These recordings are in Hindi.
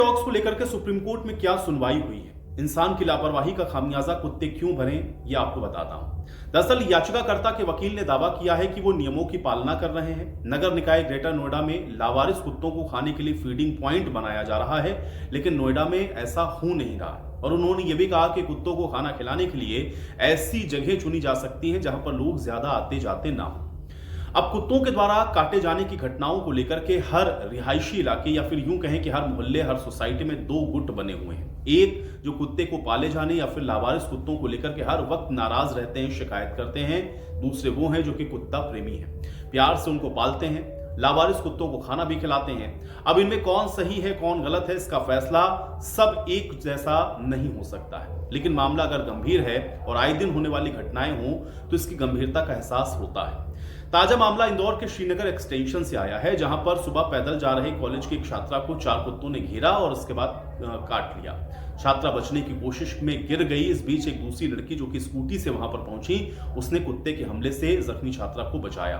डॉग्स को लेकर के सुप्रीम कोर्ट में क्या सुनवाई हुई है, इंसान की लापरवाही का खामियाजा कुत्ते क्यों भरे, ये आपको बताता हूं। दरअसल याचिकाकर्ता के वकील ने दावा किया है कि वो नियमों की पालना कर रहे हैं। नगर निकाय ग्रेटर नोएडा में लावारिस कुत्तों को खाने के लिए फीडिंग पॉइंट बनाया जा रहा है, लेकिन नोएडा में ऐसा हो नहीं रहा है। और उन्होंने ये भी कहा कि कुत्तों को खाना खिलाने के लिए ऐसी जगह चुनी जा सकती हैं जहां पर लोग ज्यादा आते जाते ना हो। अब कुत्तों के द्वारा काटे जाने की घटनाओं को लेकर के हर रिहायशी इलाके या फिर यूं कहें कि हर मोहल्ले, हर सोसाइटी में दो गुट बने हुए हैं। एक जो कुत्ते को पाले जाने या फिर लावारिस कुत्तों को लेकर के हर वक्त नाराज रहते हैं, शिकायत करते हैं। दूसरे वो हैं जो कि कुत्ता प्रेमी हैं, प्यार से उनको पालते हैं, लावारिस कुत्तों को खाना भी खिलाते हैं। अब इनमें कौन सही है कौन गलत है, इसका फैसला सब एक जैसा नहीं हो सकता है, लेकिन मामला अगर गंभीर है और आए दिन होने वाली घटनाएं हों तो इसकी गंभीरता का एहसास होता है। ताजा मामला इंदौर के श्रीनगर एक्सटेंशन से आया है, जहां पर सुबह पैदल जा रहे कॉलेज की एक छात्रा को 4 कुत्तों ने घेरा और उसके बाद काट लिया। छात्रा बचने की कोशिश में गिर गई। इस बीच एक दूसरी लड़की जो कि स्कूटी से वहां पर पहुंची, उसने कुत्ते के हमले से जख्मी छात्रा को बचाया।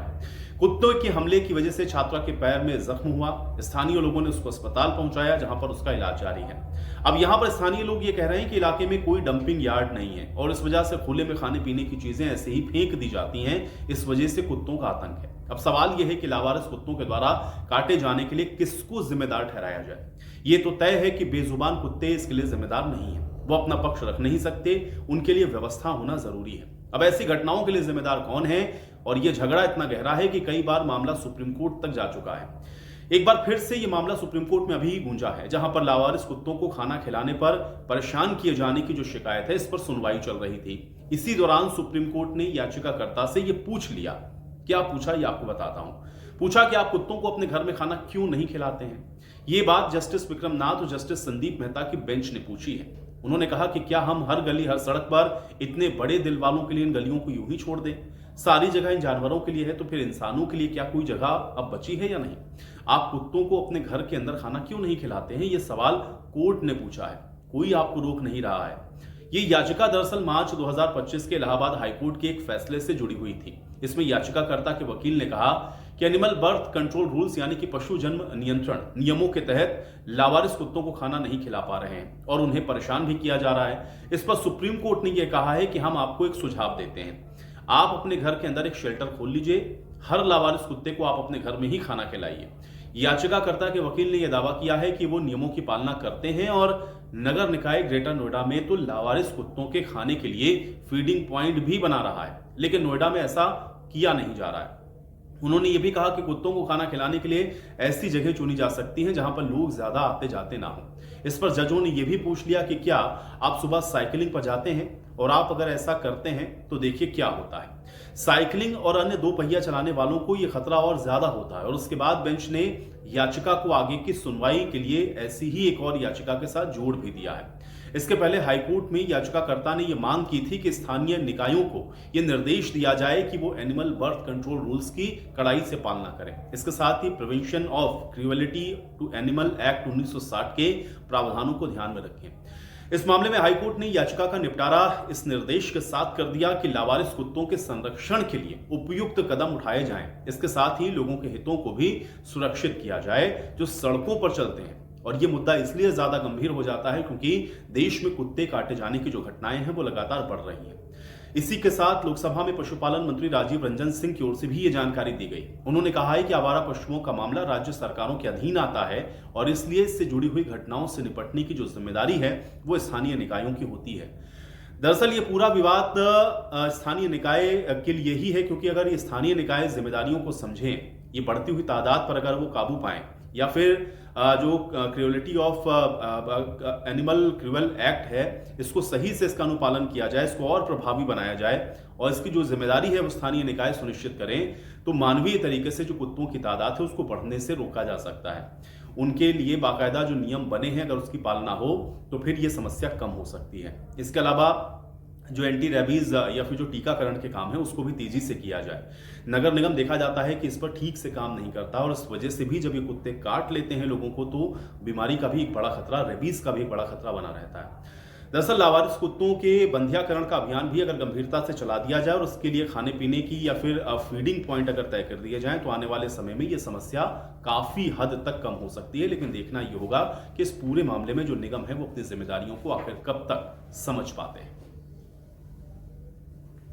कुत्ते के हमले की वजह से छात्रा के पैर में जख्म हुआ। स्थानीय लोगों ने उसको अस्पताल पहुंचाया, जहां पर उसका इलाज जारी है। अब यहां पर स्थानीय लोग ये कह रहे हैं कि इलाके में कोई डंपिंग यार्ड नहीं है और इस वजह से खुले में खाने पीने की चीजें ऐसे ही फेंक दी जाती हैं। इस वजह से कुत्तों का आतंक है। अब सवाल यह है कि लावारिस कुत्तों के द्वारा काटे जाने के लिए किसको जिम्मेदार ठहराया जाए। ये तो तय है कि बेजुबान कुत्ते इसके लिए जिम्मेदार नहीं है, वो अपना पक्ष रख नहीं सकते, उनके लिए व्यवस्था होना जरूरी है। अब ऐसी घटनाओं के लिए जिम्मेदार कौन है, और यह झगड़ा इतना गहरा है कि कई बार मामला सुप्रीम कोर्ट तक जा चुका है। एक बार फिर से यह मामला सुप्रीम कोर्ट में अभी गूंजा है, जहां पर लावारिस कुत्तों को खाना खिलाने पर परेशान किए जाने की जो शिकायत है, इस पर सुनवाई चल रही थी। इसी दौरान सुप्रीम कोर्ट ने याचिकाकर्ता से यह पूछ लिया। क्या पूछा ये आपको बताता हूं। पूछा कि आप कुत्तों को अपने घर में खाना क्यों नहीं खिलाते हैं। ये बात जस्टिस विक्रम नाथ और जस्टिस संदीप मेहता की बेंच ने पूछी है। उन्होंने कहा कि क्या हम हर गली हर सड़क पर इतने बड़े दिल वालों के लिए इन गलियों को यूं ही छोड़ दें। सारी जगह इन जानवरों के लिए है तो फिर इंसानों के लिए क्या कोई जगह अब बची है या नहीं। आप कुत्तों को अपने घर के अंदर खाना क्यों नहीं खिलाते हैं, ये सवाल कोर्ट ने पूछा है। कोई आपको रोक नहीं रहा है। ये याचिका दरअसल मार्च 2025 के इलाहाबाद हाईकोर्ट के एक फैसले से जुड़ी हुई थी। इसमें याचिकाकर्ता के वकील ने कहा कि एनिमल बर्थ कंट्रोल रूल्स यानी कि पशु जन्म नियंत्रण नियमों के तहत लावारिस कुत्तों को खाना नहीं खिला पा रहे हैं और उन्हें परेशान भी किया जा रहा है। इस पर सुप्रीम कोर्ट ने यह कहा है कि हम आपको एक सुझाव देते हैं, आप अपने घर के अंदर एक शेल्टर खोल लीजिए, हर लावारिस कुत्ते को आप अपने घर में ही खाना खिलाइए। याचिकाकर्ता के वकील ने यह दावा किया है कि वो नियमों की पालना करते हैं और नगर निकाय ग्रेटर नोएडा में तो लावारिस कुत्तों के खाने के लिए फीडिंग पॉइंट भी बना रहा है, लेकिन नोएडा में ऐसा किया नहीं जा रहा है। उन्होंने ये भी कहा कि कुत्तों को खाना खिलाने के लिए ऐसी जगह चुनी जा सकती हैं जहां पर लोग ज्यादा आते जाते ना हो। इस पर जजों ने यह भी पूछ लिया कि क्या आप सुबह साइकिलिंग पर जाते हैं, और आप अगर ऐसा करते हैं तो देखिए क्या होता है। साइकिलिंग और अन्य दो पहिया चलाने वालों को यह खतरा और ज्यादा होता है। और उसके बाद बेंच ने याचिका को आगे की सुनवाई के लिए ऐसी ही एक और याचिका के साथ जोड़ भी दिया है। इसके पहले हाईकोर्ट में याचिकाकर्ता ने यह मांग की थी कि स्थानीय निकायों को यह निर्देश दिया जाए कि वो एनिमल बर्थ कंट्रोल रूल्स की कड़ाई से पालना करें। इसके साथ ही prevention of cruelty to animal act 1960 के प्रावधानों को ध्यान में रखें। इस मामले में हाईकोर्ट ने याचिका का निपटारा इस निर्देश के साथ कर दिया कि लावारिस कुत्तों के संरक्षण के लिए उपयुक्त कदम उठाए जाएं। इसके साथ ही लोगों के हितों को भी सुरक्षित किया जाए जो सड़कों पर चलते हैं। और ये मुद्दा इसलिए ज्यादा गंभीर हो जाता है क्योंकि देश में कुत्ते काटे जाने की जो घटनाएं हैं वो लगातार बढ़ रही हैं। इसी के साथ लोकसभा में पशुपालन मंत्री राजीव रंजन सिंह की ओर से भी ये जानकारी दी गई। उन्होंने कहा है कि आवारा पशुओं का मामला राज्य सरकारों के अधीन आता है और इसलिए इससे जुड़ी हुई घटनाओं से निपटने की जो जिम्मेदारी है वो स्थानीय निकायों की होती है। दरअसल ये पूरा विवाद स्थानीय निकाय के लिए ही है, क्योंकि अगर ये स्थानीय निकाय जिम्मेदारियों को समझें, ये बढ़ती हुई तादाद पर अगर वो काबू पाएं, या फिर जो cruelty of animal cruel act है इसको सही से इसका अनुपालन किया जाए, इसको और प्रभावी बनाया जाए और इसकी जो जिम्मेदारी है वो स्थानीय निकाय सुनिश्चित करें, तो मानवीय तरीके से जो कुत्तों की तादाद है उसको बढ़ने से रोका जा सकता है। उनके लिए बाकायदा जो नियम बने हैं अगर उसकी पालना हो तो फिर ये समस्या कम हो सकती है। इसके अलावा जो एंटी रेबीज या फिर जो टीकाकरण के काम है उसको भी तेजी से किया जाए। नगर निगम देखा जाता है कि इस पर ठीक से काम नहीं करता और इस वजह से भी जब ये कुत्ते काट लेते हैं लोगों को तो बीमारी का भी एक बड़ा खतरा, रेबीज का भी एक बड़ा खतरा बना रहता है। दरअसल लावारिस कुत्तों के बंधियाकरण का अभियान भी अगर गंभीरता से चला दिया जाए और उसके लिए खाने पीने की या फिर फीडिंग पॉइंट अगर तय कर दिए जाएं तो आने वाले समय में ये समस्या काफी हद तक कम हो सकती है। लेकिन देखना ये होगा कि इस पूरे मामले में जो निगम है वो अपनी जिम्मेदारियों को आखिर कब तक समझ पाते हैं।